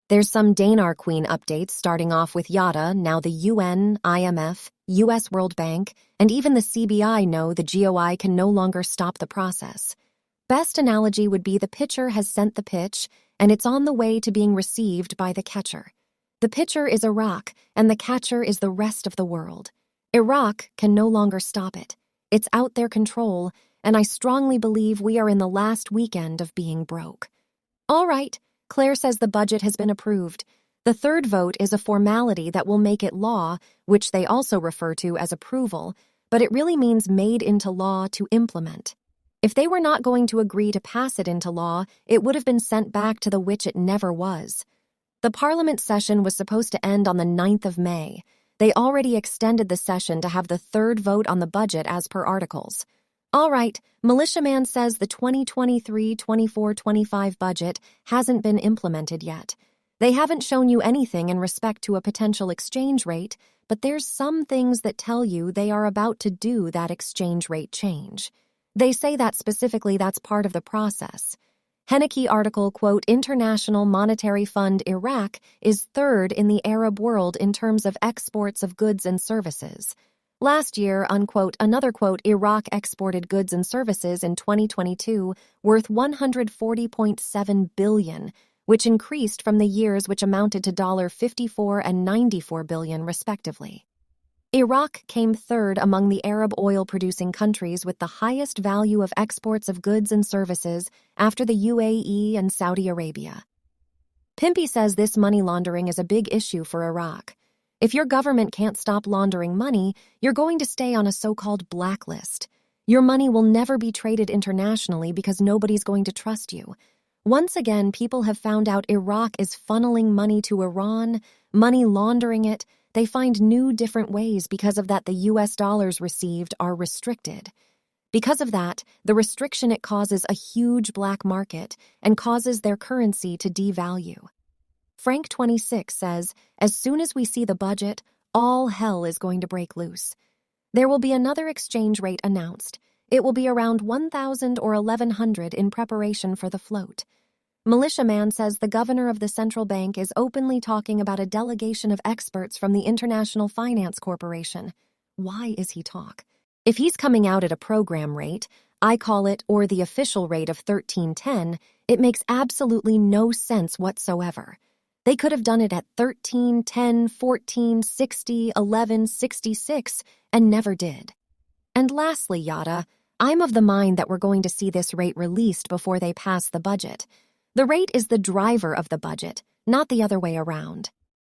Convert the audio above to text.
There's some Dinar Queen updates starting off with yada. Now the UN, IMF, US World Bank, and even the CBI know the GOI can no longer stop the process. Best analogy would be the pitcher has sent the pitch, and it's on the way to being received by the catcher. The pitcher is Iraq, and the catcher is the rest of the world. Iraq can no longer stop it. It's out their control, and I strongly believe we are in the last weekend of being broke. All right, Claire says the budget has been approved. The third vote is a formality that will make it law, which they also refer to as approval, but it really means made into law to implement. If they were not going to agree to pass it into law, it would have been sent back to the which it never was. The Parliament session was supposed to end on the 9th of May. They already extended the session to have the third vote on the budget as per articles. All right, Militiaman says the 2023-24-25 budget hasn't been implemented yet. They haven't shown you anything in respect to a potential exchange rate, but there's some things that tell you they are about to do that exchange rate change. They say that specifically that's part of the process. Henneke article, quote, International Monetary Fund Iraq is third in the Arab world in terms of exports of goods and services. Last year, unquote, another quote, Iraq exported goods and services in 2022 worth $140.7 billion, which increased from the years which amounted to $54 and $94 billion respectively. Iraq came third among the Arab oil-producing countries with the highest value of exports of goods and services after the UAE and Saudi Arabia. Pimpy says this money laundering is a big issue for Iraq. If your government can't stop laundering money, you're going to stay on a so-called blacklist. Your money will never be traded internationally because nobody's going to trust you. Once again, people have found out Iraq is funneling money to Iran, money laundering it. They find new different ways because of that the US dollars received are restricted. Because of that, the restriction it causes a huge black market and causes their currency to devalue. Frank 26 says, as soon as we see the budget, all hell is going to break loose. There will be another exchange rate announced. It will be around 1,000 or 1,100 in preparation for the float. Militiaman says the governor of the central bank is openly talking about a delegation of experts from the International Finance Corporation. Why is he talk? If he's coming out at a program rate, I call it, or the official rate of 13.10, it makes absolutely no sense whatsoever. They could have done it at 13, 10, 14, 60, 11, 66, and never did. And lastly, yada, I'm of the mind that we're going to see this rate released before they pass the budget. The rate is the driver of the budget, not the other way around.